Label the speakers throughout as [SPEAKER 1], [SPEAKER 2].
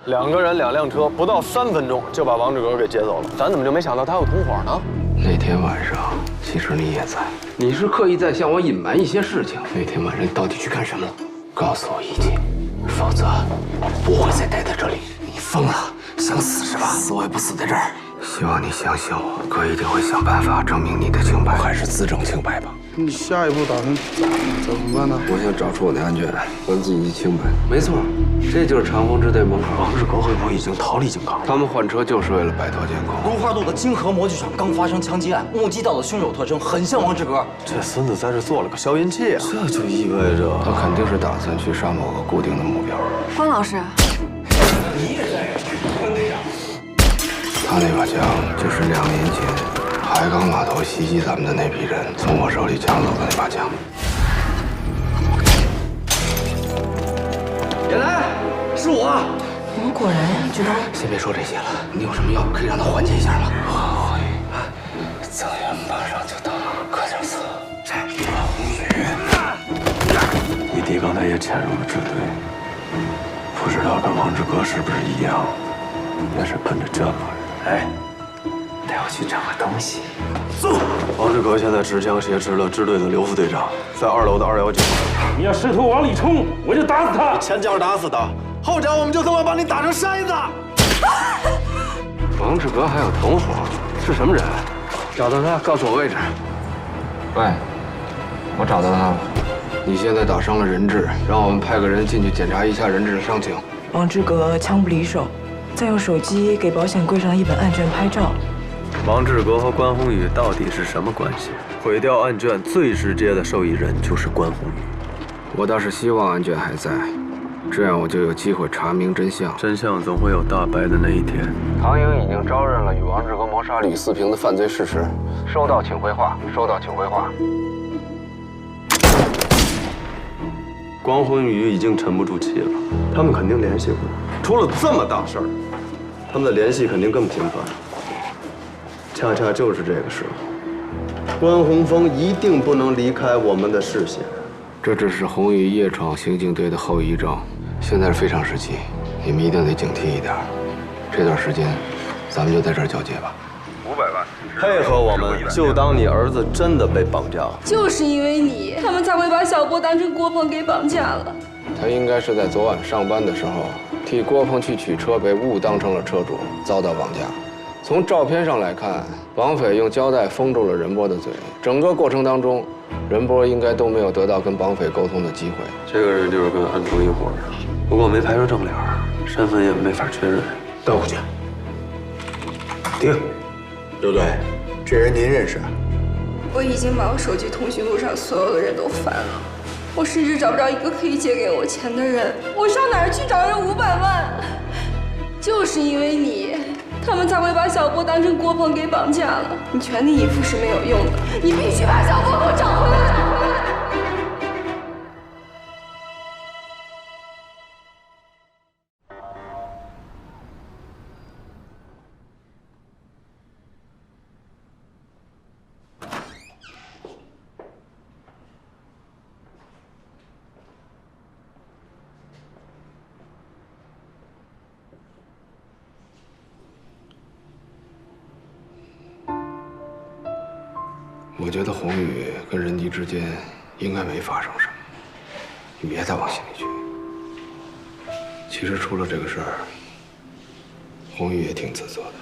[SPEAKER 1] 2个人2辆车，不到3分钟就把王志革给劫走了。咱怎么就没想到他有同伙呢？
[SPEAKER 2] 那天晚上，其实你也在，你是刻意在向我隐瞒一些事情。那天晚上你到底去干什么？告诉我一切，否则我不会再待在这里。你疯了，想死是吧？死我也不死在这儿。希望你相信我，哥一定会想办法证明你的清白，还是自证清白吧。
[SPEAKER 3] 你下一步打算怎么办呢？
[SPEAKER 2] 我想找出我的案卷，还自己清白。没错，这就是长风支队门口。
[SPEAKER 1] 王志革会不会已经逃离井冈？
[SPEAKER 2] 他们换车就是为了摆脱监控。
[SPEAKER 4] 文化路的金河模具厂刚发生枪击案，目击到的凶手特征很像王志革。
[SPEAKER 1] 这孙子在这做了个消音器啊！这就意味着
[SPEAKER 2] 他肯定是打算去杀某个固定的目标。
[SPEAKER 5] 关老师，
[SPEAKER 4] 你也在，关队长。
[SPEAKER 2] 他那把枪就是2年前海港码头袭击咱们的那批人从我手里抢走的那把枪。原来是我。
[SPEAKER 5] 你们果然知道。
[SPEAKER 2] 先别说这些了，你有什么药可以让他缓解一下吗？增援马上就到，快点走。谁？
[SPEAKER 1] 你弟刚才也潜入了支队，不知道跟王志革是不是一样，也是奔着这个人。哎，带我去找个东西。走！王志革现在持枪挟持了支队的刘副队长，在2楼的219。
[SPEAKER 6] 你要试图往里冲，我就打死他。
[SPEAKER 1] 前脚是打死的，后脚我们就他妈把你打成筛子。
[SPEAKER 2] 王志革还有同伙，是什么人？找到他，告诉我位置。喂，我找到他了。你现在打伤了人质，让我们派个人进去检查一下人质的伤情。
[SPEAKER 5] 王志革枪不离手，再用手机给保险柜上的一本案卷拍照。
[SPEAKER 1] 王志革和关宏宇到底是什么关系？毁掉案卷最直接的受益人就是关宏宇。
[SPEAKER 2] 我倒是希望案卷还在，这样我就有机会查明真相。
[SPEAKER 1] 真相总会有大白的那一天。
[SPEAKER 2] 唐英已经招认了与王志革谋杀吕四平的犯罪事实。收到，请回话。收到，请回话。
[SPEAKER 1] 关宏宇已经沉不住气了，他们肯定联系过。出了这么大事儿，他们的联系肯定更频繁。恰恰就是这个时候，关宏峰一定不能离开我们的视线。
[SPEAKER 2] 这只是宏宇夜闯刑警队的后遗症，现在是非常时期，你们一定得警惕一点。这段时间，咱们就在这儿交接吧。
[SPEAKER 1] 500万，配合我们，就当你儿子真的被绑架了。
[SPEAKER 7] 就是因为你，他们才会把小波当成郭鹏给绑架了。
[SPEAKER 2] 他应该是在昨晚上班的时候，替郭鹏去取车，被误当成了车主，遭到绑架。从照片上来看，绑匪用胶带封住了任波的嘴。整个过程当中，任波应该都没有得到跟绑匪沟通的机会。
[SPEAKER 1] 这个人就是跟安东一伙的，不过没拍出正脸，身份也没法确认。
[SPEAKER 3] 带回去。停。刘队，这人您认识？
[SPEAKER 7] 我已经把我手机通讯录上所有的人都翻了，我甚至找不着一个可以借给我钱的人。我上哪儿去找人500万？就是因为你，他们才会把小波当成郭鹏给绑架了。你全力以赴是没有用的，你必须把小波给我找回来。
[SPEAKER 2] 我觉得宏宇跟任迪之间应该没发生什么，你别再往心里去。其实出了这个事儿，宏宇也挺自责的。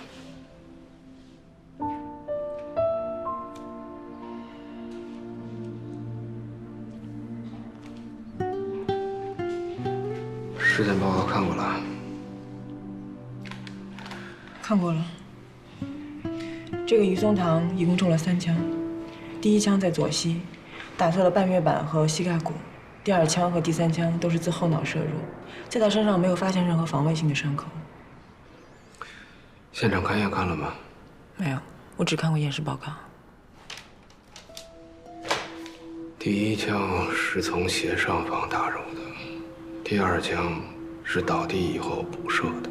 [SPEAKER 2] 尸检报告看过了？
[SPEAKER 5] 看过了。这个于松堂一共中了3枪。第1枪在左膝，打碎了半月板和膝盖骨；第2枪和第3枪都是自后脑射入，在他身上没有发现任何防卫性的伤口。
[SPEAKER 2] 现场勘验看了吗？
[SPEAKER 5] 没有，我只看过验尸报告。
[SPEAKER 2] 第1枪是从斜上方打入的，第2枪是倒地以后补射的。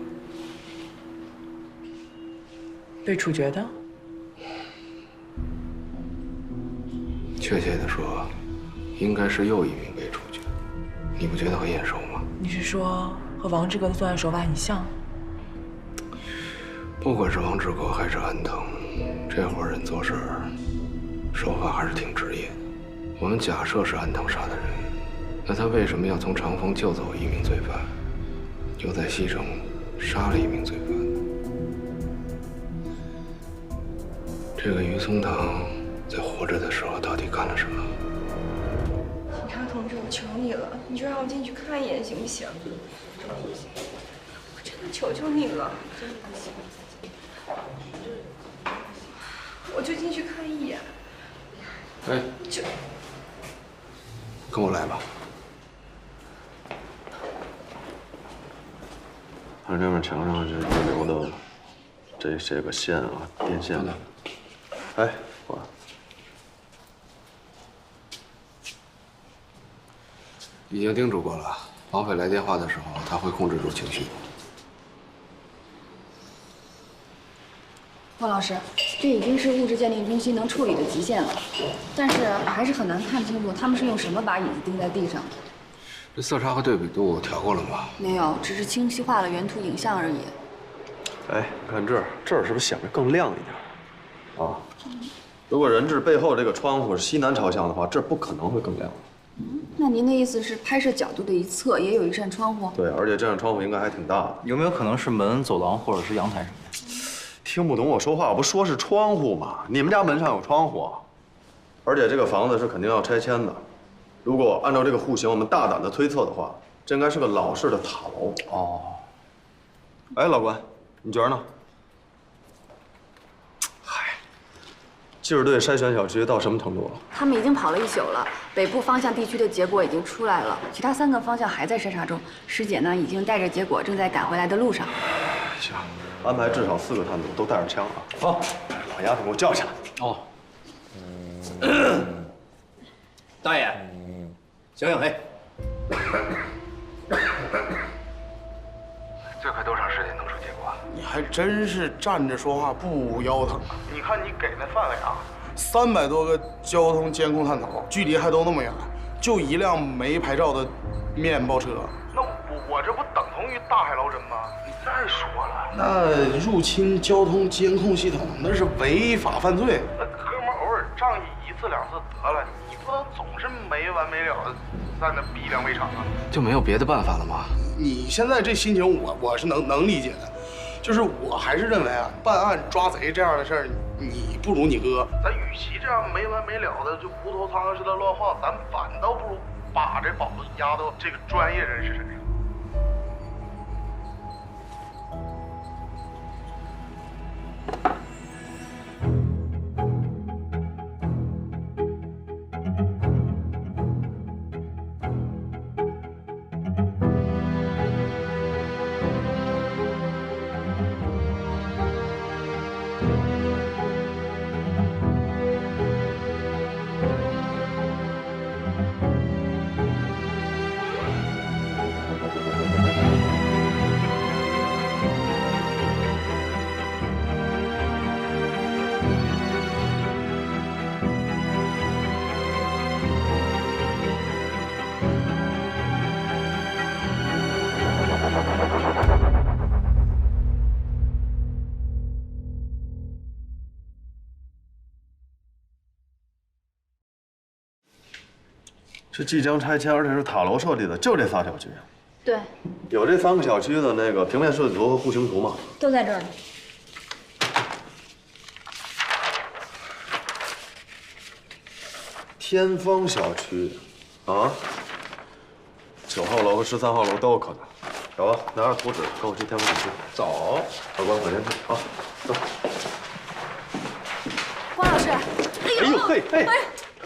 [SPEAKER 5] 被处决的？
[SPEAKER 2] 确切的说，应该是又一名被处决。你不觉得很眼熟吗？
[SPEAKER 5] 你是说和王志革的作案手法很像？
[SPEAKER 2] 不管是王志国还是安藤，这伙人做事手法还是挺职业的。我们假设是安藤杀的人，那他为什么要从长风救走一名罪犯，又在西城杀了一名罪犯？这个于松堂在活着的时候到底干了什么？
[SPEAKER 7] 警察同志，我求你了，你就让我进去看一眼行不行？我真的求求你了，真的不行。我就进去看一眼。
[SPEAKER 2] 哎，
[SPEAKER 7] 就
[SPEAKER 2] 跟我来吧。
[SPEAKER 1] 看这面墙上这留的这些个线啊，电线。哎，我。
[SPEAKER 2] 已经叮嘱过了，绑匪来电话的时候，他会控制住情绪。
[SPEAKER 8] 汪老师，这已经是物质鉴定中心能处理的极限了，但是还是很难看清楚他们是用什么把椅子钉在地上的。
[SPEAKER 2] 这色差和对比度调过了吗？
[SPEAKER 8] 没有，只是清晰化了原图影像而已。
[SPEAKER 1] 哎，你看这儿是不是显得更亮一点？啊，如果人质背后这个窗户是西南朝向的话，这不可能会更亮。
[SPEAKER 8] 那您的意思是拍摄角度的一侧也有一扇窗户？
[SPEAKER 1] 对，而且这扇窗户应该还挺大的。
[SPEAKER 4] 有没有可能是门、走廊或者是阳台什么的？
[SPEAKER 1] 听不懂我说话，我不说是窗户吗？你们家门上有窗户，而且这个房子是肯定要拆迁的。如果按照这个户型，我们大胆的推测的话，这应该是个老式的塔楼。哦。哎，老关，你觉得呢？嗨，技术队筛选小区到什么程度了？
[SPEAKER 8] 他们已经跑了1宿了，北部方向地区的结果已经出来了，其他3个方向还在筛查中。师姐呢，已经带着结果正在赶回来的路上。
[SPEAKER 1] 行，安排至少4个探头，都带着枪啊。好，老丫头给我叫起来。
[SPEAKER 4] 哦。大爷，醒醒嘿！
[SPEAKER 2] 最快多长时间能出结果？
[SPEAKER 9] 你还真是站着说话不腰疼啊！你看你给那范围啊，300多个交通监控探头，距离还都那么远，就1辆没牌照的面包车。那我这不等同于大海捞针吗？你再说了，那入侵交通监控系统那是违法犯罪。那哥们偶尔仗义1次2次得了，你不能总是没完没了的在那逼良为娼啊！
[SPEAKER 2] 就没有别的办法了吗？
[SPEAKER 9] 你现在这心情我是能理解的，就是我还是认为啊，办案抓贼这样的事儿，你不如你哥。咱与其这样没完没了的就无头苍蝇似的乱晃，咱反倒不如把这宝子压到这个专业人士身上。
[SPEAKER 1] 是即将拆迁，而且是塔楼设计的，就这仨小区。
[SPEAKER 8] 对，
[SPEAKER 1] 有这3个小区的那个平面设计图和户型图吗？
[SPEAKER 8] 都在这儿呢。
[SPEAKER 1] 天丰小区，啊，9号楼和13号楼都有可能。小子，拿着图纸跟我去天丰小区。走，老关，往前去。好，走。
[SPEAKER 8] 关老师，
[SPEAKER 1] 哎呦嘿，哎，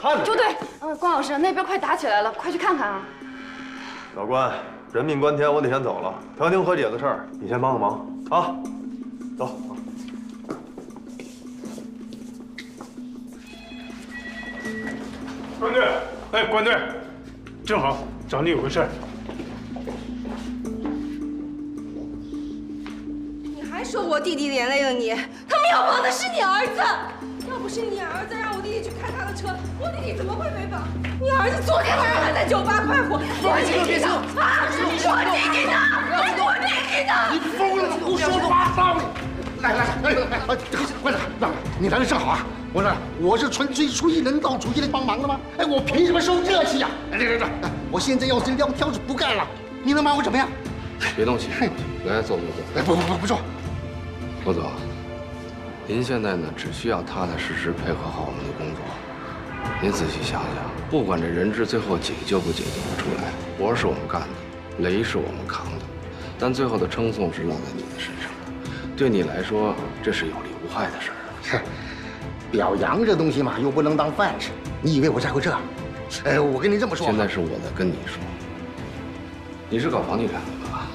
[SPEAKER 1] 看着。
[SPEAKER 8] 周队，关老师，那边快打起来了，快去看看啊！
[SPEAKER 1] 老关，人命关天，我得先走了。调停和解的事儿，你先帮个忙啊。走。
[SPEAKER 6] 关队，哎，关队，正好找你有个事儿。
[SPEAKER 7] 你还说我弟弟连累了你？他们要绑的是你儿子，要不是你儿子让我弟弟去开他的车，我弟弟怎么会被绑？你儿子昨天晚上还在酒吧快活，我弟弟呢？啊，我弟弟呢？我弟弟呢？
[SPEAKER 9] 你疯了！你胡说八道！
[SPEAKER 3] 馆长，你来的正好啊！我是纯粹出于人道主义来帮忙的吗？哎，我凭什么受这气呀？来，我现在要是撂挑子不干了，你能把我怎么样？
[SPEAKER 2] 别动气，来坐。
[SPEAKER 3] 哎，不坐。
[SPEAKER 2] 副总，您现在呢只需要踏踏实实配合好我们的工作。您仔细想想，不管这人质最后解救不解救得出来，活是我们干的，雷是我们扛的，但最后的称颂是落在你的身上的。对你来说，这是有利无害的事儿。
[SPEAKER 3] 表扬这东西嘛，又不能当饭吃。你以为我在乎这？我跟你这么说，
[SPEAKER 2] 现在是我在跟你说，你是搞房地产的吧？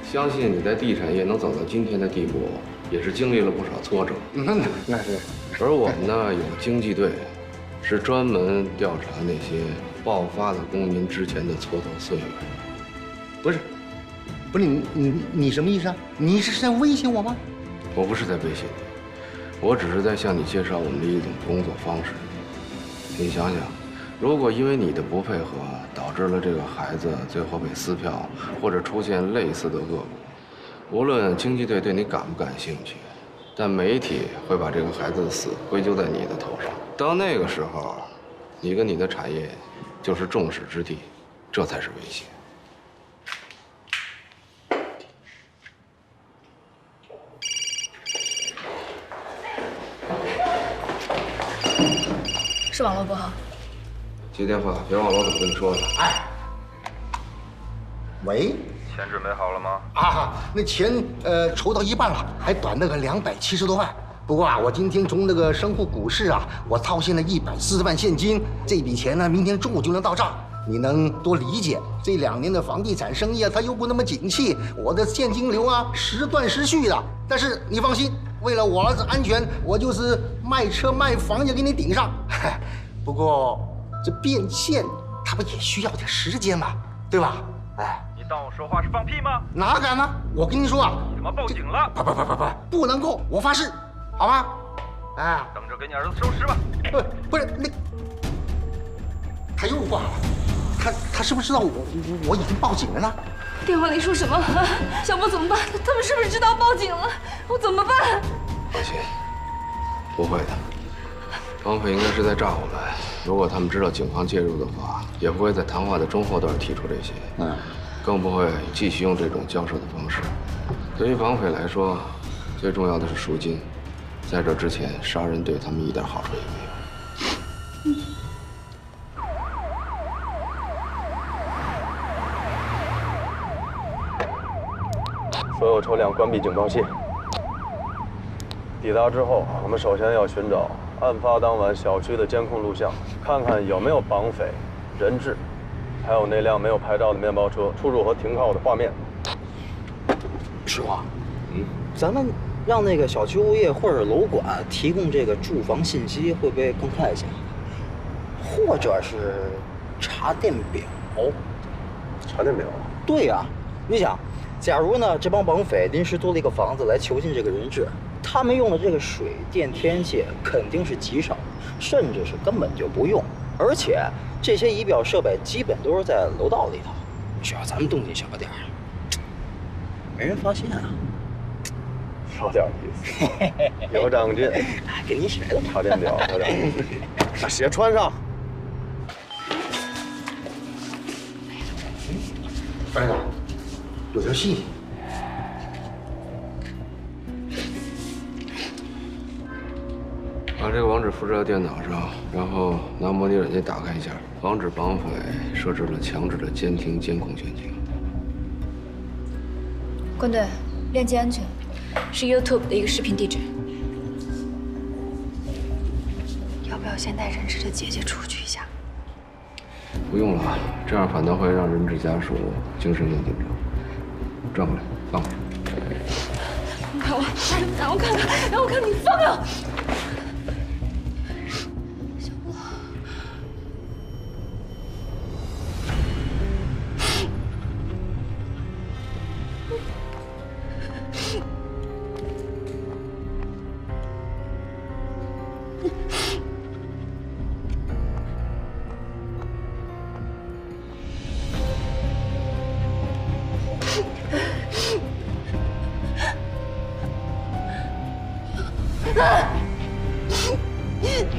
[SPEAKER 2] 相信你在地产业能走到今天的地步，也是经历了不少挫折。
[SPEAKER 3] 那是。
[SPEAKER 2] 而我们呢，有经济队，是专门调查那些爆发的公民之前的蹉跎岁月。
[SPEAKER 3] 不是你什么意思啊？你是在威胁我吗？
[SPEAKER 2] 我不是在威胁你，我只是在向你介绍我们的一种工作方式。你想想，如果因为你的不配合，导致了这个孩子最后被撕票，或者出现类似的恶果，无论经济队对你感不感兴趣，但媒体会把这个孩子的死归咎在你的头上。到那个时候，你跟你的产业就是众矢之的，这才是威胁。
[SPEAKER 8] 是网络不好。
[SPEAKER 2] 接电话，别忘了我怎么跟你说的。
[SPEAKER 3] 哎，喂，
[SPEAKER 10] 钱准备好了吗？
[SPEAKER 3] 那钱筹到一半了，还短那个270多万。不过啊，我今天从那个商户股市啊，我套现了140万现金，这笔钱呢，明天中午就能到账。你能多理解，这2年的房地产生意啊，它又不那么景气，我的现金流啊时断时续的。但是你放心，为了我儿子安全，我就是卖车卖房也给你顶上。不过这变现，它不也需要点时间吗？对吧？哎，
[SPEAKER 10] 你当我说话是放屁吗？
[SPEAKER 3] 哪敢呢？我跟你说啊，
[SPEAKER 10] 你他妈报警了！
[SPEAKER 3] 不能够，我发誓，好吗？哎，
[SPEAKER 10] 等着给你儿子收尸吧。
[SPEAKER 3] 不是那，他又挂了，他是不是知道我已经报警了呢？
[SPEAKER 7] 电话里说什么？小波怎么办？他们是不是知道报警了？我怎么办？
[SPEAKER 2] 放心，不会的。绑匪应该是在诈我们。如果他们知道警方介入的话，也不会在谈话的中后段提出这些。更不会继续用这种交涉的方式。对于绑匪来说，最重要的是赎金。在这之前，杀人对他们一点好处也没有。
[SPEAKER 1] 所有车辆关闭警报器。抵达之后，我们首先要寻找案发当晚小区的监控录像，看看有没有绑匪、人质，还有那辆没有牌照的面包车出入和停靠的画面。
[SPEAKER 4] 师傅，咱们让那个小区物业或者楼管提供这个住房信息，会不会更快一些？或者是查电表？
[SPEAKER 1] 查电表？
[SPEAKER 4] 对呀，你想，假如呢这帮绑匪临时租了一个房子来囚禁这个人质，他们用的这个水电天然气肯定是极少，甚至是根本就不用，而且这些仪表设备基本都是在楼道里头，只要咱们动静小点儿，没人发现啊。
[SPEAKER 1] 有点意思，有长进。
[SPEAKER 4] 给你学的。
[SPEAKER 1] 查电表，有点意思。把鞋穿上。
[SPEAKER 3] 班长，有条信息。
[SPEAKER 2] 把这个网址复制到电脑上，然后拿模拟软件打开一下，防止绑匪设置了强制的监听监控陷阱。
[SPEAKER 8] 关队，链接安全，是 YouTube 的一个视频地址。要不要先带人质的姐姐出去一下？
[SPEAKER 2] 不用了，这样反倒会让人质家属精神更紧张。转过来，放过来。
[SPEAKER 7] 让我看你放了。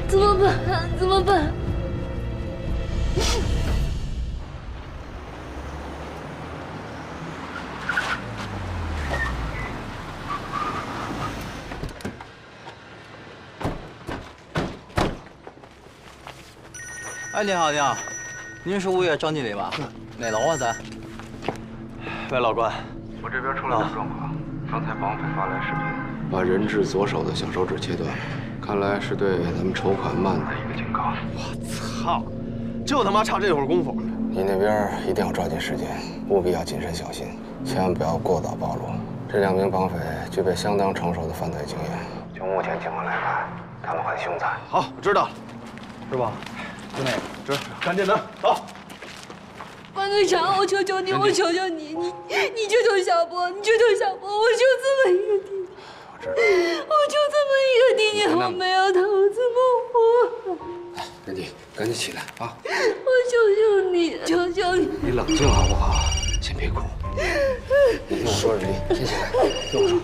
[SPEAKER 7] 怎么办？怎么办？
[SPEAKER 4] 哎，你好，你好，您是物业张经理吧？哪楼啊，咱？
[SPEAKER 1] 喂，老关，
[SPEAKER 2] 我这边出了点状况，刚才绑匪发来视频，把人质左手的小手指切断，看来是对咱们筹款慢的一个警告。
[SPEAKER 1] 我操，就他妈差这会儿功夫。
[SPEAKER 2] 你那边一定要抓紧时间，务必要谨慎小心，千万不要过早暴露。这2名绑匪具备相当成熟的犯罪经验，就目前情况来看，他们很凶残。
[SPEAKER 1] 好，我知道了，是吧？
[SPEAKER 4] 经理，
[SPEAKER 1] 这赶紧的，走。
[SPEAKER 7] 关队长，我求求你，我求求你，你救救小波，你救救小波，我就这么一个弟弟，
[SPEAKER 2] 我知道，
[SPEAKER 7] 我就这么一个弟弟，我没有他，我怎么活？
[SPEAKER 2] 哎，人弟，赶紧起来啊！
[SPEAKER 7] 我求求你，求求你！
[SPEAKER 2] 你冷静好不好？先别哭。你听我说，人弟，先起来，听我说。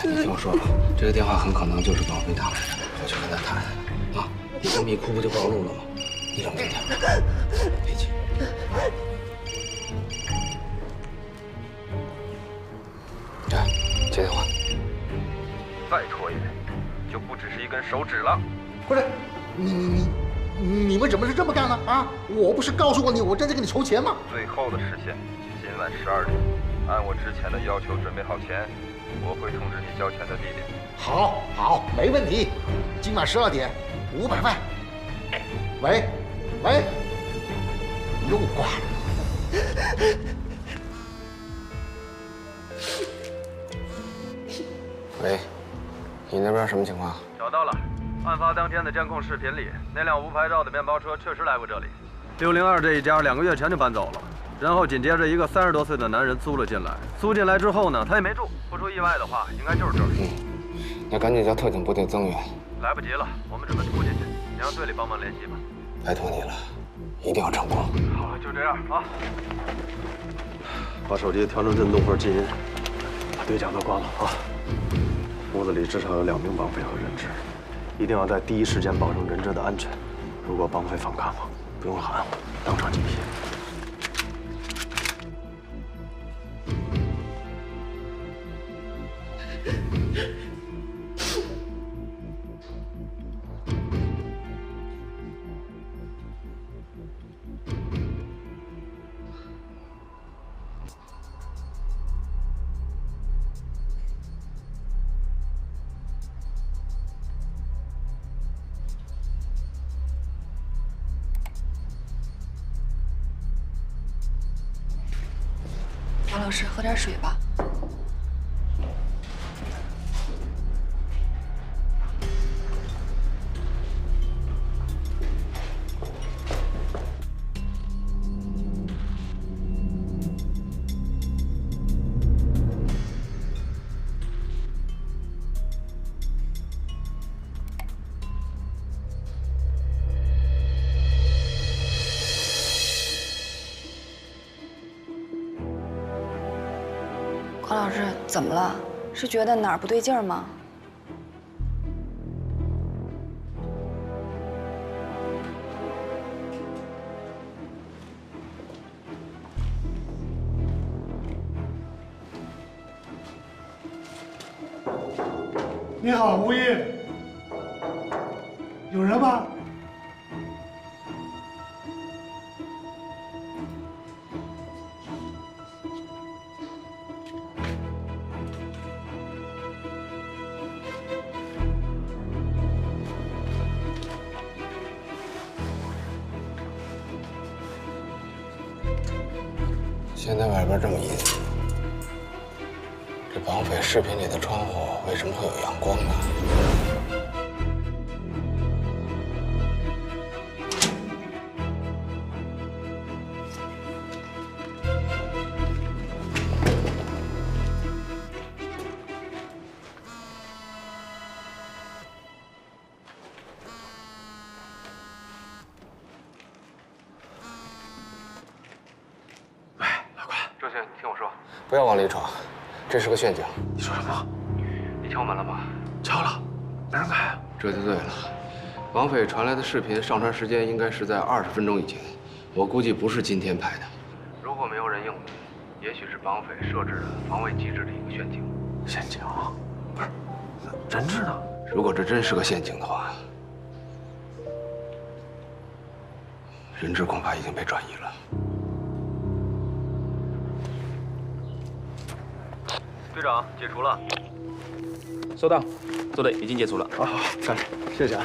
[SPEAKER 2] 你听我说，这个电话很可能就是绑匪打来的，我去跟他谈。啊，你这么一哭不就暴露了吗？你冷静点，别急。哎，接电话。
[SPEAKER 10] 再戳一遍，就不只是一根手指了。
[SPEAKER 3] 不是，你们怎么是这么干呢？啊，我不是告诉过你，我正在给你筹钱吗？
[SPEAKER 10] 最后的时限，今晚12点，按我之前的要求准备好钱，我会通知你交钱的地点。
[SPEAKER 3] 好，好，没问题。今晚12点，500万。喂，又挂了。
[SPEAKER 2] 喂，你那边什么情况？
[SPEAKER 10] 找到了，案发当天的监控视频里，那辆无牌照的面包车确实来过这里。602这一家2个月前就搬走了，然后紧接着一个30多岁的男人租了进来。租进来之后呢，他也没住，不出意外的话，应该就是这儿。
[SPEAKER 2] 那赶紧叫特警部队增援。
[SPEAKER 10] 来不及了，我们准备突进去，你让队里帮忙联系吧。
[SPEAKER 2] 拜托你了，一定要成功。
[SPEAKER 10] 好了，就这样啊。
[SPEAKER 1] 把手机调成震动或者静音，把对讲都关了啊。屋子里至少有2名绑匪和人质，一定要在第一时间保证人质的安全。如果绑匪反抗，不用喊，当场击毙。
[SPEAKER 8] 王老师，喝点水吧。关老师，怎么了？是觉得哪儿不对劲儿吗？
[SPEAKER 6] 你好，物业，有人吗？
[SPEAKER 2] 现在外边这么阴，这绑匪视频里的窗户为什么会有阳光呢？
[SPEAKER 10] 周迅，听我说，
[SPEAKER 2] 不要往里闯，这是个陷阱。
[SPEAKER 1] 你说什么？
[SPEAKER 10] 你敲门了吗？
[SPEAKER 1] 敲了。
[SPEAKER 2] 没人开啊？这就对了。绑匪传来的视频上传时间应该是在20分钟以前，我估计不是今天拍的。如果没有人应门，也许是绑匪设置的防卫机制的一个陷阱。
[SPEAKER 1] 陷阱啊？不是，人质呢？
[SPEAKER 2] 如果这真是个陷阱的话，人质恐怕已经被转移了。
[SPEAKER 10] 队长，解除了。
[SPEAKER 11] 收到，周队已经解除了。
[SPEAKER 1] 好，干，谢谢啊。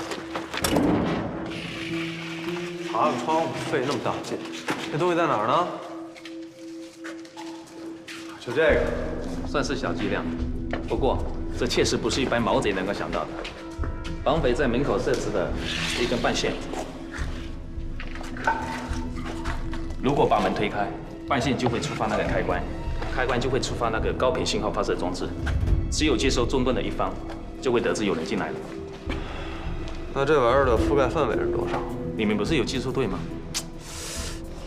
[SPEAKER 1] 爬个窗户费那么大劲，这东西在哪儿呢？就这个，
[SPEAKER 11] 算是小伎俩，不过这确实不是一般毛贼能够想到的。绑匪在门口设置的是一根半线，如果把门推开，半线就会触发那个开关，开关就会触发那个高频信号发射装置，只有接收中断的一方，就会得知有人进来了。
[SPEAKER 1] 那这玩意儿的覆盖范围是多少？
[SPEAKER 11] 你们不是有技术队吗？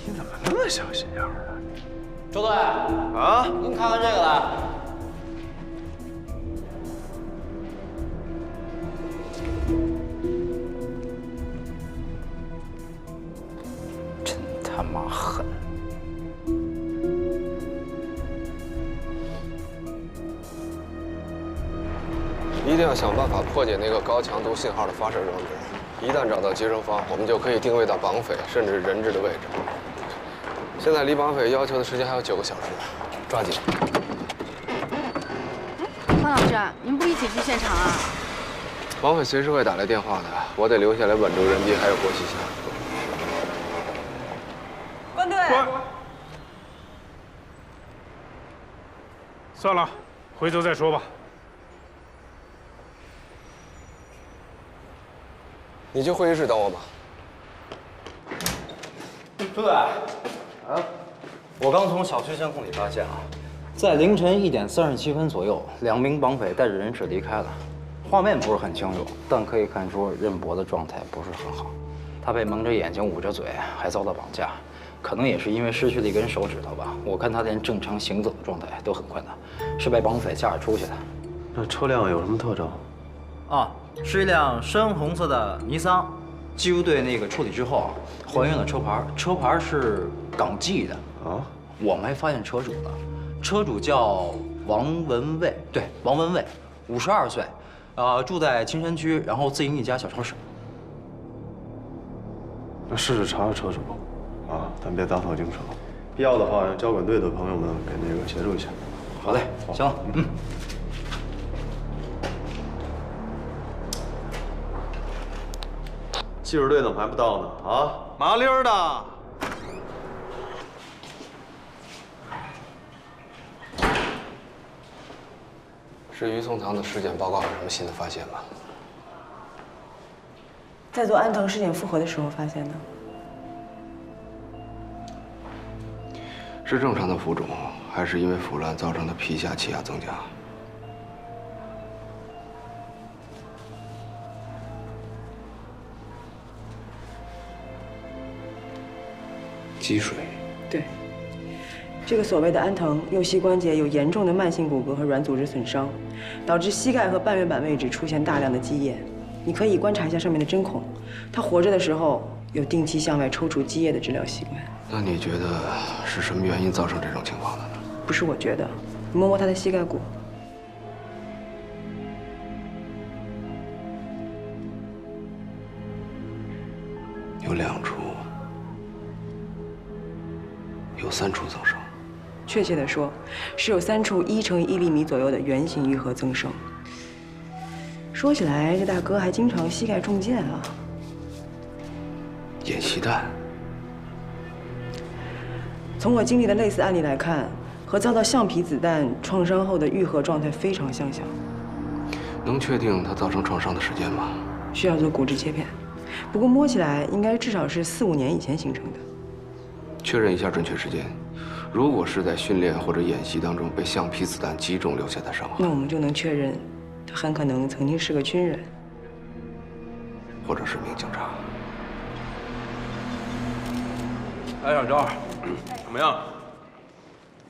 [SPEAKER 1] 你怎么那么小心眼儿啊？
[SPEAKER 4] 周队
[SPEAKER 1] 啊，
[SPEAKER 4] 您看看这个来。真他妈狠！
[SPEAKER 2] 一定要想办法破解那个高强度信号的发射装置。一旦找到接收方，我们就可以定位到绑匪甚至人质的位置。现在离绑匪要求的时间还有9个小时，抓紧。
[SPEAKER 8] 方老师，您不一起去现场啊？
[SPEAKER 2] 绑匪随时会打来电话的，我得留下来稳住人机还有郭西霞。
[SPEAKER 5] 关队。
[SPEAKER 6] 算了，回头再说吧。
[SPEAKER 2] 你去会议室等我吧。
[SPEAKER 4] 周队，我刚从小区监控里发现啊，在凌晨1点37分左右，2名绑匪带着人质离开了。画面不是很清楚，但可以看出任博的状态不是很好。他被蒙着眼睛、捂着嘴，还遭到绑架，可能也是因为失去了一根手指头吧。我看他连正常行走的状态都很困难，是被绑匪架着出去的。
[SPEAKER 1] 那车辆有什么特征？
[SPEAKER 4] 啊，是一辆深红色的尼桑。技术队那个处理之后啊，还原了车牌，车牌是港 G 的啊。我们还发现车主了，车主叫王文蔚，对，王文蔚，52岁，住在青山区，然后自营一家小超市。
[SPEAKER 1] 那试试查查车主，啊，咱别打草惊蛇，必要的话让交管队的朋友们给那个协助一下。
[SPEAKER 4] 好嘞，行了，
[SPEAKER 1] 技术队怎么还不到呢？啊，
[SPEAKER 9] 麻利儿的。
[SPEAKER 2] 是于松堂的尸检报告有什么新的发现吗？
[SPEAKER 5] 在做安藤尸检复核的时候发现的。
[SPEAKER 2] 是正常的浮肿，还是因为腐烂造成的皮下气压增加？积水。
[SPEAKER 5] 对，这个所谓的安藤右膝关节有严重的慢性骨骼和软组织损伤，导致膝盖和半月板位置出现大量的积液。你可以观察一下上面的针孔，他活着的时候有定期向外抽除积液的治疗习惯。
[SPEAKER 2] 那你觉得是什么原因造成这种情况的呢？
[SPEAKER 5] 不是我觉得，你摸摸他的膝盖骨。
[SPEAKER 2] 有2处，有3处增生。
[SPEAKER 5] 确切的说，是有3处1乘以1厘米左右的圆形愈合增生。说起来，这大哥还经常膝盖中箭啊。
[SPEAKER 2] 演习弹。
[SPEAKER 5] 从我经历的类似案例来看，和遭到橡皮子弹创伤后的愈合状态非常相像。
[SPEAKER 2] 能确定它造成创伤的时间吗？
[SPEAKER 5] 需要做骨质切片，不过摸起来应该至少是4、5年以前形成的。
[SPEAKER 2] 确认一下准确时间。如果是在训练或者演习当中被橡皮子弹击中留下的伤痕，
[SPEAKER 5] 那我们就能确认，他很可能曾经是个军人，
[SPEAKER 2] 或者是名警察。
[SPEAKER 10] 哎，小赵，怎么样？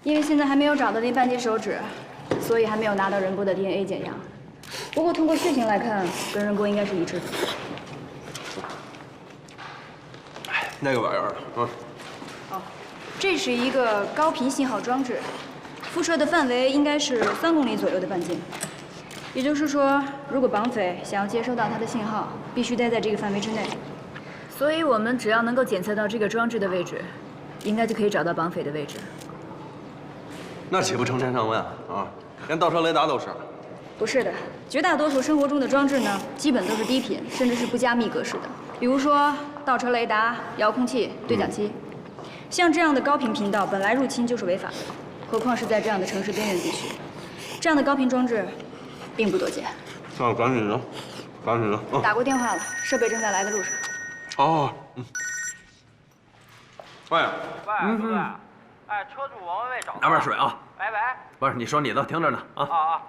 [SPEAKER 8] 因为现在还没有找到那半截手指，所以还没有拿到人部的 DNA 检样。不过通过血型来看，跟人工应该是一致的。
[SPEAKER 1] 那个玩意儿，
[SPEAKER 8] 哦，这是一个高频信号装置，辐射的范围应该是3公里左右的半径。也就是说，如果绑匪想要接收到它的信号，必须待在这个范围之内。所以我们只要能够检测到这个装置的位置，应该就可以找到绑匪的位置。
[SPEAKER 1] 那岂不成千上万啊？连倒车雷达都是。
[SPEAKER 8] 不是的，绝大多数生活中的装置呢，基本都是低频，甚至是不加密格式的。比如说倒车雷达、遥控器、对讲机，像这样的高频频道本来入侵就是违法的，何况是在这样的城市边缘地区，这样的高频装置并不多见。
[SPEAKER 1] 那赶紧的，赶紧的。
[SPEAKER 8] 打过电话了，设备正在来的路上。
[SPEAKER 1] 哦，喂，
[SPEAKER 12] 对，哎，车主王薇薇找到。
[SPEAKER 10] 拿瓶水啊。
[SPEAKER 12] 喂。
[SPEAKER 10] 不是，你说你的，听着呢啊。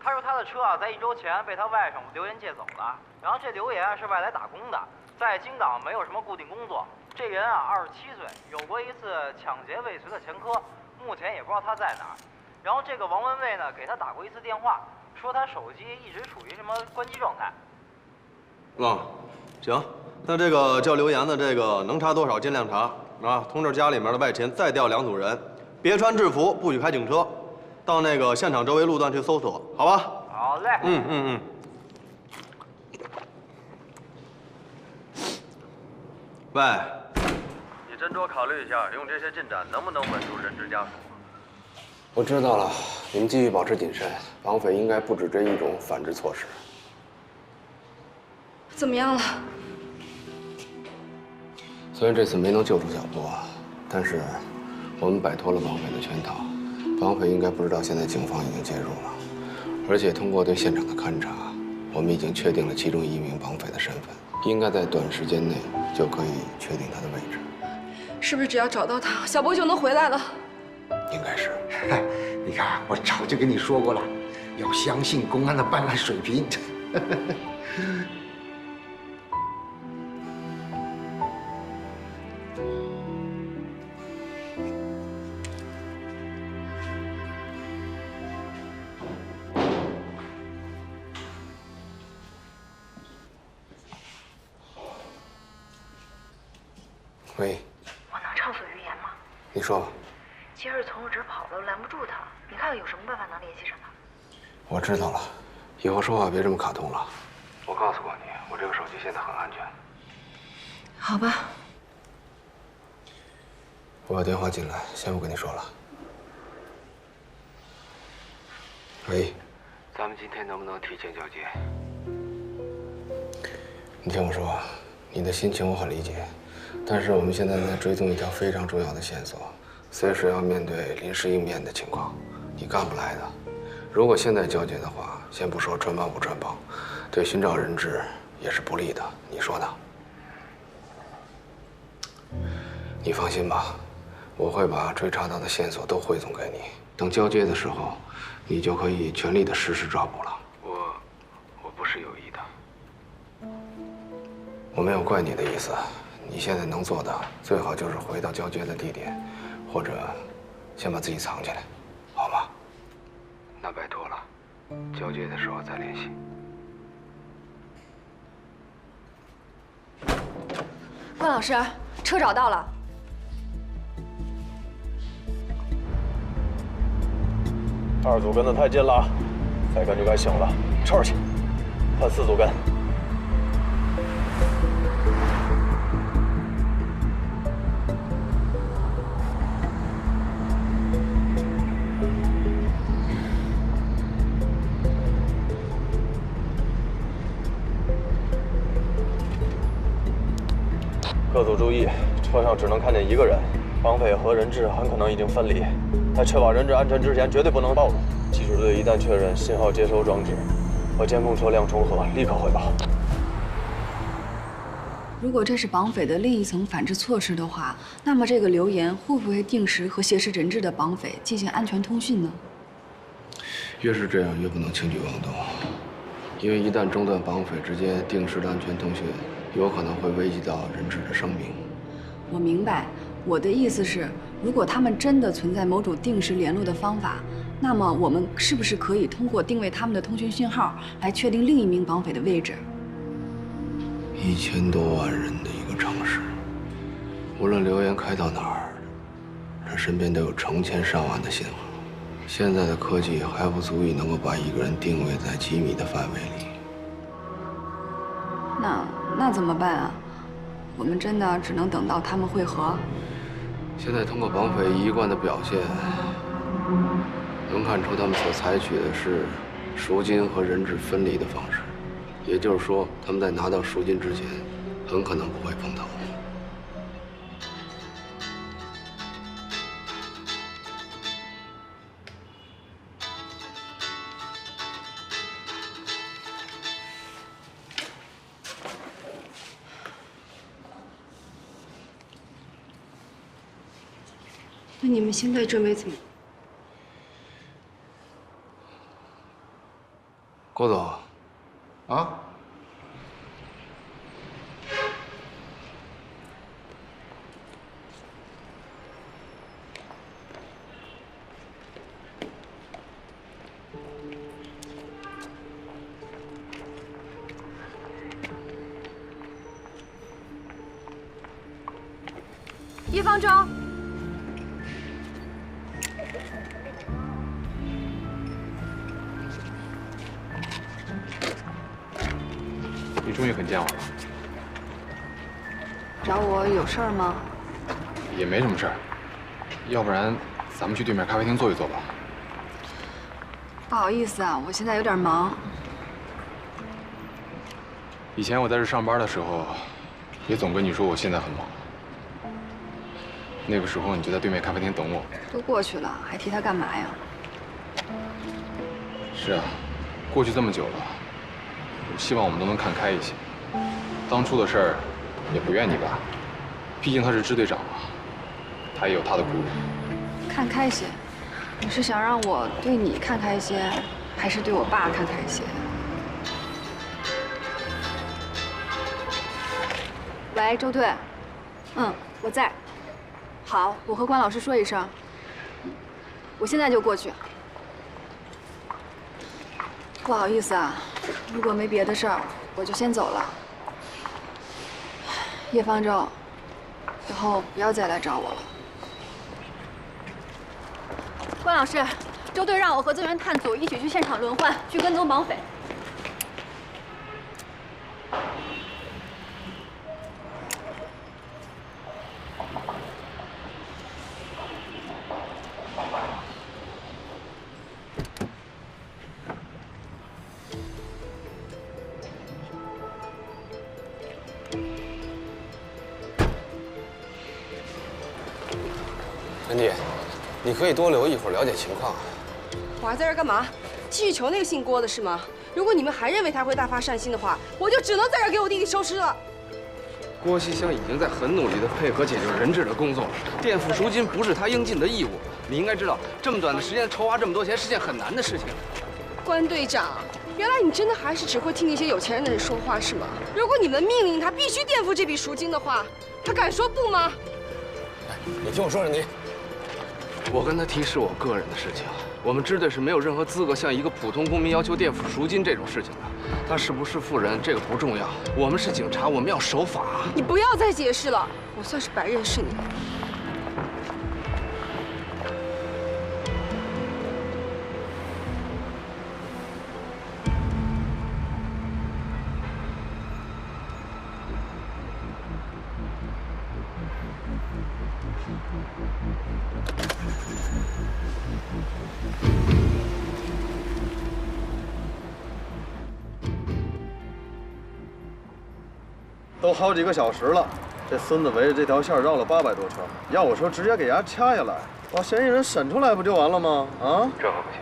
[SPEAKER 12] 他说他的车啊，在1周前被他外甥刘岩借走了，然后这刘岩是外来打工的，在京港没有什么固定工作。这人啊，27岁，有过一次抢劫未遂的前科，目前也不知道他在哪儿。然后这个王文蔚呢，给他打过一次电话，说他手机一直处于什么关机状态。
[SPEAKER 1] 行，那这个叫刘岩的这个能查多少尽量查啊，通知家里面的外勤再调2组人，别穿制服，不许开警车。到那个现场周围路段去搜索，好吧？
[SPEAKER 12] 好嘞。
[SPEAKER 1] 喂，
[SPEAKER 10] 你斟酌考虑一下，用这些进展能不能稳住人质家属？
[SPEAKER 2] 我知道了，你们继续保持谨慎，绑匪应该不止这一种反制措施。
[SPEAKER 7] 怎么样了？
[SPEAKER 2] 虽然这次没能救出小波，但是我们摆脱了绑匪的圈套。绑匪应该不知道现在警方已经介入了，而且通过对现场的勘查，我们已经确定了其中1名绑匪的身份，应该在短时间内就可以确定他的位置。
[SPEAKER 7] 是不是只要找到他，小波就能回来了？
[SPEAKER 2] 应该是。
[SPEAKER 3] 你看，我早就跟你说过了，要相信公安的办案水平。
[SPEAKER 2] 喂，
[SPEAKER 13] 我能畅所欲言吗？
[SPEAKER 2] 你说吧。
[SPEAKER 13] 杰瑞从我这儿跑了，拦不住他。你看看有什么办法能联系上他？
[SPEAKER 2] 我知道了，以后说话别这么卡通了。我告诉过你，我这个手机现在很安全。
[SPEAKER 7] 好吧。
[SPEAKER 2] 我有电话进来，先不跟你说了。喂，咱们今天能不能提前交接？你听我说，你的心情我很理解。但是我们现在在追踪一条非常重要的线索，随时要面对临时应变的情况，你干不来的。如果现在交接的话，先不说穿帮不穿帮，对寻找人质也是不利的，你说呢？你放心吧，我会把追查到的线索都汇总给你，等交接的时候，你就可以全力的实施抓捕了。我不是有意的，我没有怪你的意思。你现在能做的，最好就是回到交接的地点，或者先把自己藏起来，好吗？那拜托了，交接的时候再联系。
[SPEAKER 8] 关老师，车找到了。
[SPEAKER 10] 2组跟得太近了，再跟就该醒了，撤去，换4组跟。各组注意，车上只能看见1个人，绑匪和人质很可能已经分离。在确保人质安全之前，绝对不能暴露。技术队一旦确认信号接收装置和监控车辆重合，立刻汇报。
[SPEAKER 8] 如果这是绑匪的另一层反制措施的话，那么这个刘岩会不会定时和挟持人质的绑匪进行安全通讯呢？
[SPEAKER 2] 越是这样，越不能轻举妄动，因为一旦中断绑匪之间定时的安全通讯，有可能会危及到人质的生命。
[SPEAKER 8] 我明白，我的意思是，
[SPEAKER 14] 如果他们真的存在某种定时联络的方法，那么我们是不是可以通过定位他们的通讯信号来确定另一名绑匪的位置
[SPEAKER 2] ？1000多万人的一个城市，无论流言开到哪儿，他身边都有成千上万的信号。现在的科技还不足以能够把一个人定位在几米的范围里。
[SPEAKER 14] 那怎么办啊？我们真的只能等到他们会合？
[SPEAKER 2] 现在通过绑匪一贯的表现，能看出他们所采取的是赎金和人质分离的方式，也就是说，他们在拿到赎金之前，很可能不会碰头。
[SPEAKER 15] 那你们现在准备怎么？
[SPEAKER 2] 郭总，
[SPEAKER 3] 啊？
[SPEAKER 15] 叶方舟。
[SPEAKER 16] 你终于肯见我了。
[SPEAKER 14] 找我有事儿吗？
[SPEAKER 16] 也没什么事儿，要不然咱们去对面咖啡厅坐一坐吧。
[SPEAKER 14] 不好意思啊，我现在有点忙。
[SPEAKER 16] 以前我在这上班的时候，也总跟你说我现在很忙。那个时候你就在对面咖啡厅等我。
[SPEAKER 14] 都过去了，还提他干嘛呀？
[SPEAKER 16] 是啊，过去这么久了，我希望我们都能看开一些。当初的事儿也不怨你爸，毕竟他是支队长嘛，他也有他的顾虑。
[SPEAKER 14] 看开些，你是想让我对你看开些，还是对我爸看开些？喂，周队，我在。好，我和关老师说一声，我现在就过去。不好意思啊，如果没别的事儿，我就先走了。叶方舟，以后不要再来找我了。关老师，周队让我和增援探组一起去现场轮换，去跟踪绑匪。
[SPEAKER 2] 陈弟，你可以多留一会儿，了解情况。
[SPEAKER 15] 我还在这儿干嘛？继续求那个姓郭的是吗？如果你们还认为他会大发善心的话，我就只能在这儿给我弟弟收尸了。
[SPEAKER 2] 郭西湘已经在很努力地配合解救人质的工作了，垫付赎金不是他应尽的义务。你应该知道，这么短的时间筹划这么多钱是件很难的事情。
[SPEAKER 15] 关队长，原来你真的还是只会听那些有钱人的人说话是吗？如果你们命令他必须垫付这笔赎金的话，他敢说不吗？
[SPEAKER 2] 你听我说，陈迪，我跟他提是我个人的事情，我们支队是没有任何资格向一个普通公民要求垫付赎金这种事情的。他是不是富人，这个不重要。我们是警察，我们要守法。
[SPEAKER 15] 你不要再解释了，我算是白认识你。
[SPEAKER 10] 都好几个小时了，这孙子围着这条线绕了800多圈。要我说，直接给伢掐下来，把嫌疑人审出来不就完了吗？啊？
[SPEAKER 2] 这可不行，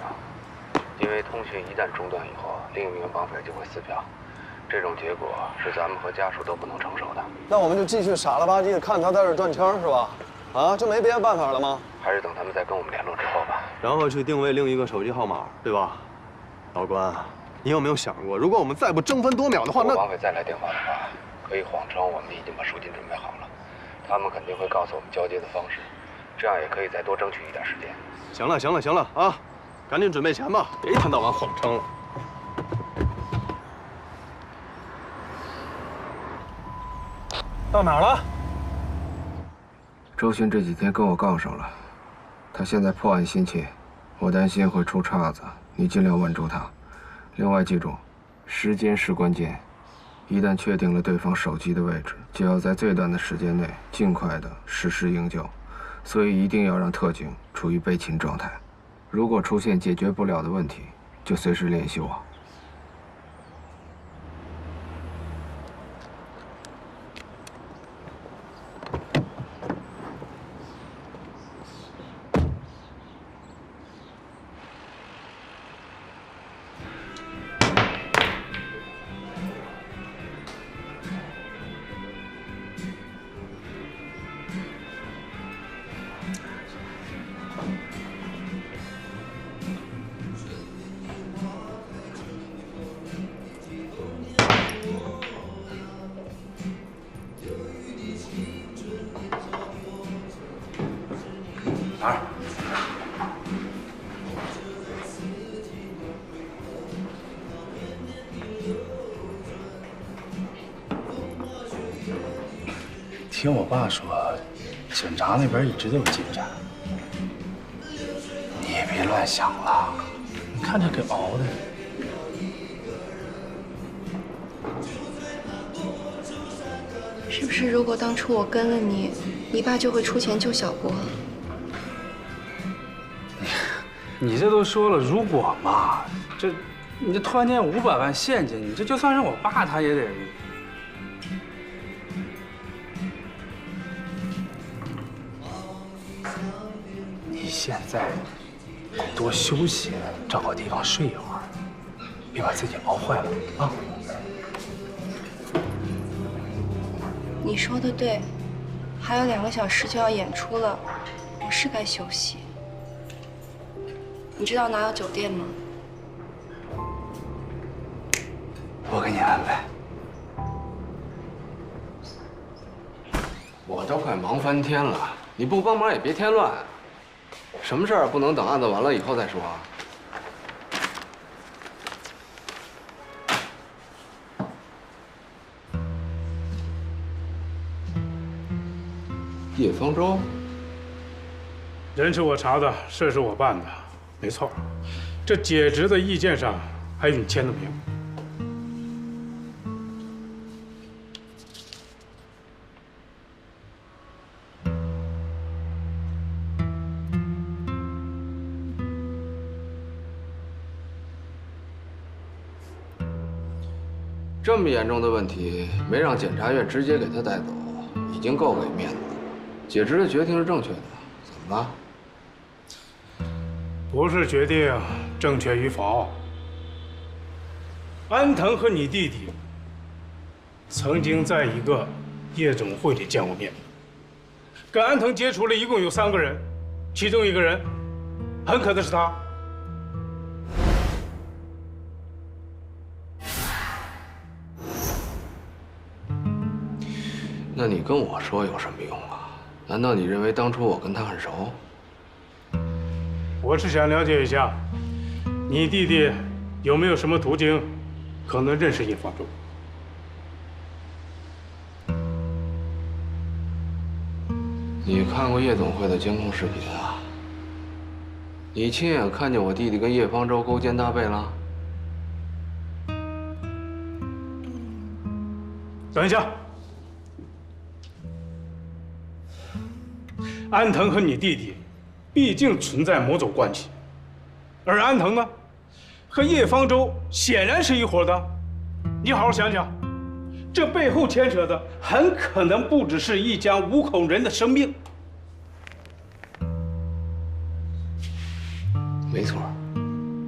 [SPEAKER 2] 因为通讯一旦中断以后，另一名绑匪就会撕票，这种结果是咱们和家属都不能承受的。
[SPEAKER 1] 那我们就继续傻了吧唧的看他在这转圈是吧？啊，就没别的办法了吗？
[SPEAKER 2] 还是等他们再跟我们联络之后吧。
[SPEAKER 1] 然后去定位另一个手机号码，对吧？老关，你有没有想过，如果我们再不争分夺秒的话，那
[SPEAKER 2] 绑匪再来电话的话，可以谎称我们已经把赎金准备好了，他们肯定会告诉我们交接的方式，这样也可以再多争取一点时间。
[SPEAKER 1] 行了，行了，行了啊，赶紧准备钱吧，别一天到晚谎称了。到哪儿了？
[SPEAKER 2] 周迅这几天跟我杠上了，他现在破案心切，我担心会出岔子，你尽量稳住他。另外记住，时间是关键，一旦确定了对方手机的位置，就要在最短的时间内尽快的实施营救，所以一定要让特警处于备勤状态。如果出现解决不了的问题，就随时联系我。
[SPEAKER 6] 哪儿？听我爸说，警察那边一直都有进展。你也别乱想了，你看这给熬的。
[SPEAKER 15] 是不是如果当初我跟了你，你爸就会出钱救小波？
[SPEAKER 6] 你这都说了如果嘛，你这突然间500万现金，你这就算是我爸他也得。你现在得多休息，找个地方睡一会儿，别把自己熬坏了啊。
[SPEAKER 15] 你说的对，还有2个小时就要演出了，我是该休息。你知道哪有酒店吗？
[SPEAKER 6] 我给你安排。
[SPEAKER 2] 我都快忙翻天了，你不帮忙也别添乱。什么事儿不能等案子完了以后再说啊？叶方舟，
[SPEAKER 6] 人是我查的，事是我办的，没错。这解职的意见上还有你签的名。
[SPEAKER 2] 这么严重的问题，没让检察院直接给他带走，已经够给面子了。解职的决定是正确的，怎么了？
[SPEAKER 6] 不是决定正确与否。安藤和你弟弟曾经在一个夜总会里见过面，跟安藤接触了一共有3个人，其中1个人很可能是他。
[SPEAKER 2] 那你跟我说有什么用啊？难道你认为当初我跟他很熟？
[SPEAKER 6] 我是想了解一下，你弟弟有没有什么途径可能认识叶方舟？
[SPEAKER 2] 你看过夜总会的监控视频啊？你亲眼看见我弟弟跟叶方舟勾肩搭背了？
[SPEAKER 6] 等一下。安藤和你弟弟毕竟存在某种关系，而安藤呢，和叶方舟显然是一伙的。你好好想想，这背后牵扯的很可能不只是一家5口人的生命。
[SPEAKER 2] 没错，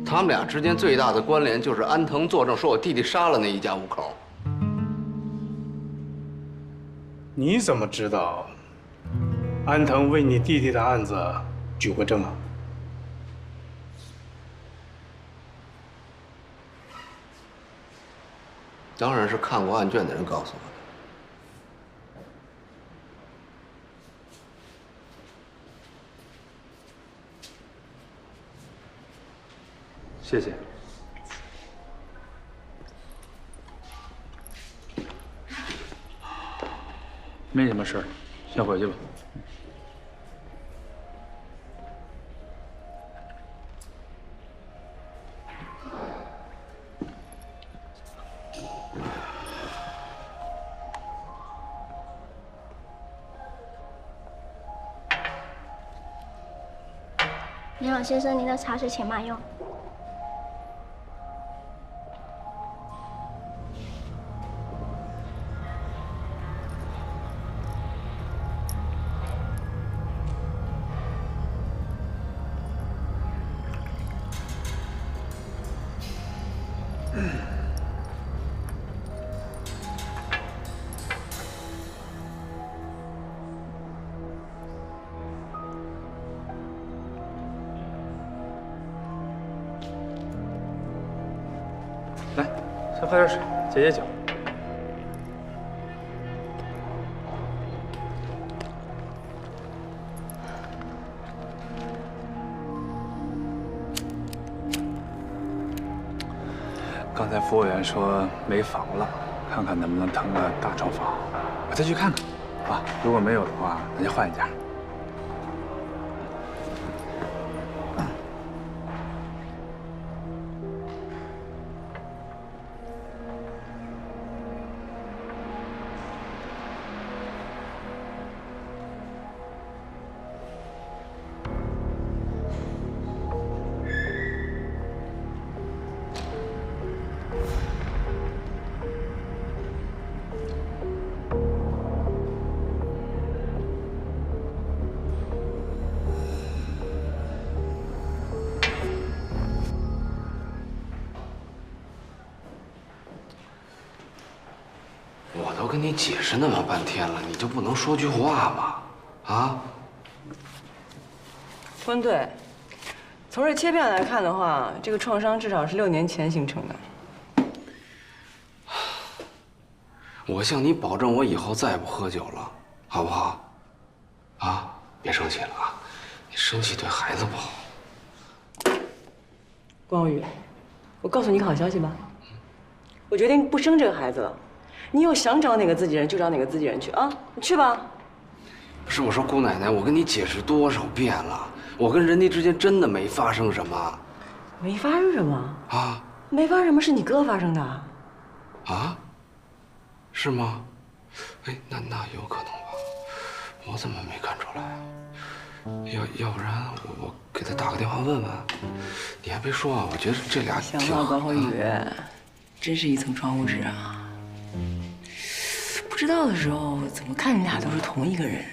[SPEAKER 2] 他们俩之间最大的关联就是安藤作证说我弟弟杀了那一家5口。
[SPEAKER 6] 你怎么知道安藤为你弟弟的案子举过证啊？
[SPEAKER 2] 当然是看过案卷的人告诉我的。
[SPEAKER 6] 谢谢。没什么事儿，先回去吧。
[SPEAKER 17] 你好，先生，您的茶水请慢用。
[SPEAKER 6] 来，先喝点水，解解酒。刚才服务员说没房了，看看能不能腾个大床房，我再去看看。啊，如果没有的话，那就换一家。
[SPEAKER 2] 我都跟你解释那么半天了，你就不能说句话吗？啊？
[SPEAKER 5] 关队，从这切片来看的话，这个创伤至少是6年前形成的。
[SPEAKER 2] 我向你保证，我以后再也不喝酒了，好不好？啊，别生气了啊！你生气对孩子不好。
[SPEAKER 5] 关浩宇，我告诉你个好消息吧，我决定不生这个孩子了。你有想找哪个自己人就找哪个自己人去啊，你去吧。
[SPEAKER 2] 不是，我说姑奶奶，我跟你解释多少遍了，我跟人家之间真的没发生什么。
[SPEAKER 5] 没发生什么
[SPEAKER 2] 啊？
[SPEAKER 5] 没发生什么是你哥发生的。
[SPEAKER 2] 啊？是吗？哎，那有可能吧？我怎么没看出来啊？要不然我给他打个电话问问。你还别说啊，我觉得这俩挺
[SPEAKER 5] 行了，关浩宇，真是一层窗户纸啊！不知道的时候怎么看你俩都是同一个人，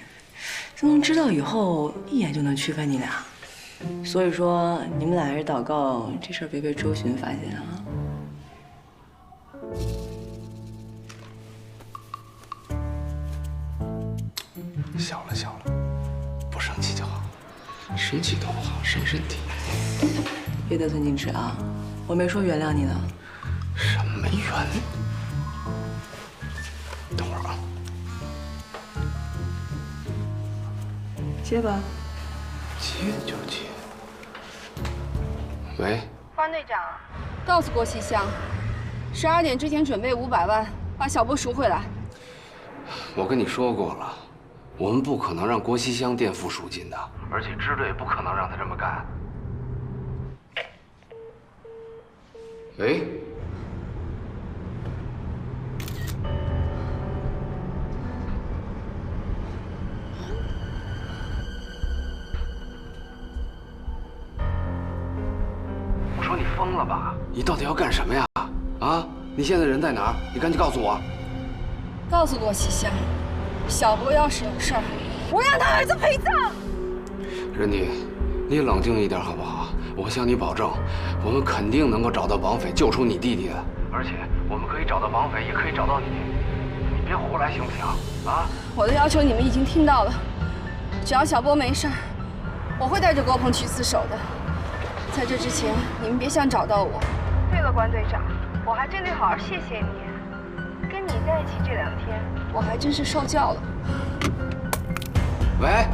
[SPEAKER 5] 自从知道以后，一眼就能区分你俩。所以说，你们俩还是祷告这事儿别被周巡发现啊。
[SPEAKER 2] 小了，不生气就好，生气都不好，伤身体。
[SPEAKER 5] 别得寸进尺啊！我没说原谅你呢。
[SPEAKER 2] 什么原？等会儿啊。
[SPEAKER 5] 接吧。
[SPEAKER 2] 接就接。喂。
[SPEAKER 15] 方队长，告诉郭西湘，12点之前准备500万，把小波赎回来。
[SPEAKER 2] 我跟你说过了。我们不可能让郭西湘垫付赎金的，而且支队也不可能让他这么干。喂，我说你疯了吧？你到底要干什么呀？啊，你现在人在哪儿？你赶紧告诉我。
[SPEAKER 15] 告诉郭西湘。小波要是有事儿，我让他儿子陪葬。
[SPEAKER 2] 任迪，你冷静一点好不好？我向你保证，我们肯定能够找到绑匪，救出你弟弟的。而且我们可以找到绑匪，也可以找到你。你别胡来行不行？啊！
[SPEAKER 15] 我的要求你们已经听到了，只要小波没事儿，我会带着郭鹏去自首的。在这之前，你们别想找到我。
[SPEAKER 13] 对了，关队长，我还真得好好谢谢你。跟你在一起这2天，
[SPEAKER 15] 我还真是受教了。
[SPEAKER 2] 喂。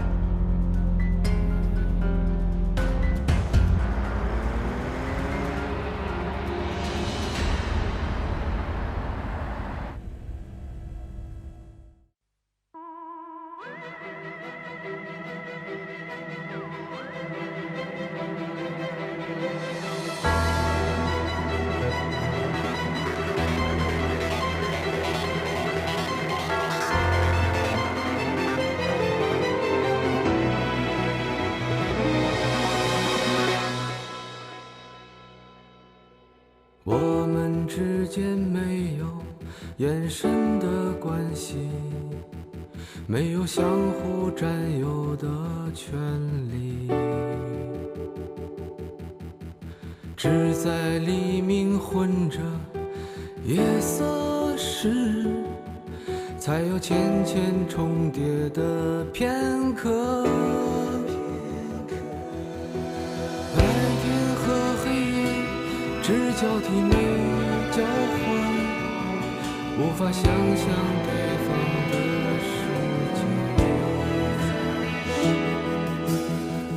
[SPEAKER 18] 眼神的关系，没有相互占有的权利，只在黎明混着夜色时，才有浅浅重叠的片刻。白天和黑夜只交替没交换，无法想象对方的世界。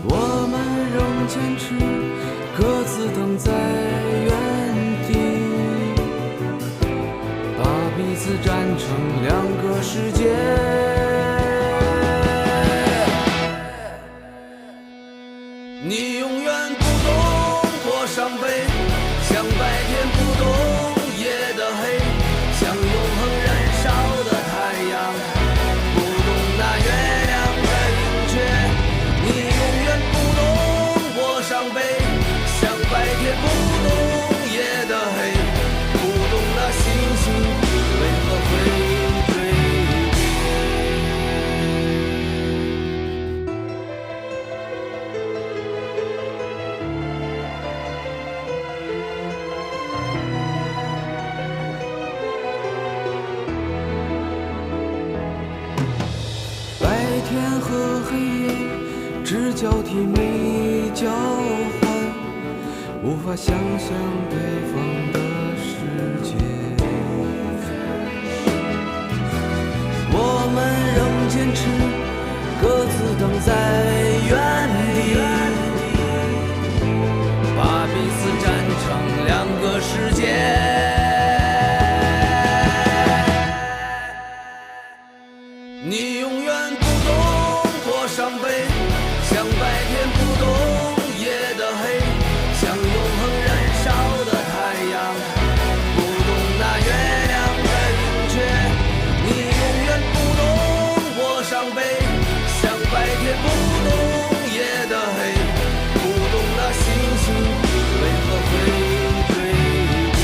[SPEAKER 18] 我们仍坚持各自等在原地，把彼此站成两个世界。你永远不懂我伤悲，像白天不懂夜的黑，像永恒燃烧的太阳，不懂那月亮的盈缺。你永远不懂我伤悲，像白天不懂夜的黑，不懂那星星为何会坠跌。白天和黑夜只交替没交换，无法想象对方的世界。我们仍坚持各自等在原地，把彼此站成两个世界。你永远不懂我伤悲，像白天不懂夜的黑，像永恒燃烧的太阳，不懂那月亮的盈缺。你永远不懂我伤悲，像白天不懂夜的黑，不懂那星星为何会坠跌。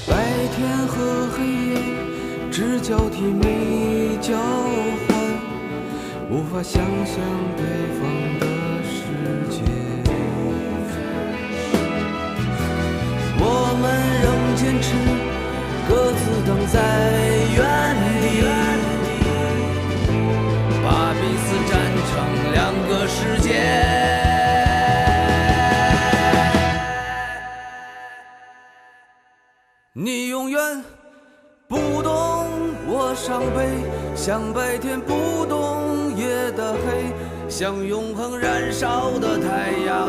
[SPEAKER 18] 白天和黑夜只交替没交换，无法想象对方的世界。我们仍坚持各自等在原地，把彼此站成两个世界。你永远不懂我伤悲，像白天不懂夜的黑，像永恒燃烧的太阳，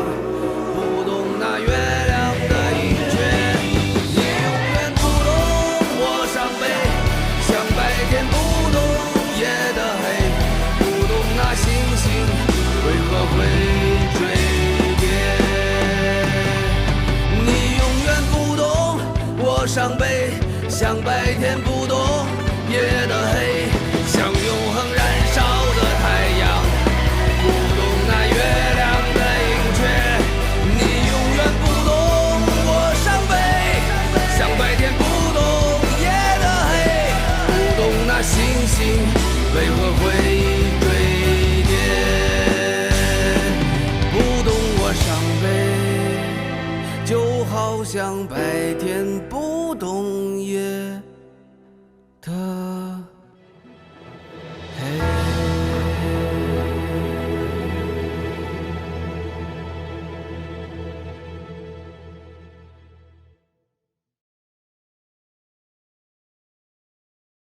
[SPEAKER 18] 不懂那月亮的盈缺。你永远不懂我伤悲，像白天不懂夜的黑，不懂那星星为何会坠跌。你永远不懂我伤悲，像白天不懂夜的黑，像永恒燃烧的太阳，不懂那月亮的盈缺。你永远不懂我伤悲，像白天不懂夜的黑，不懂那星星为何会坠跌。不懂我伤悲，就好像白天不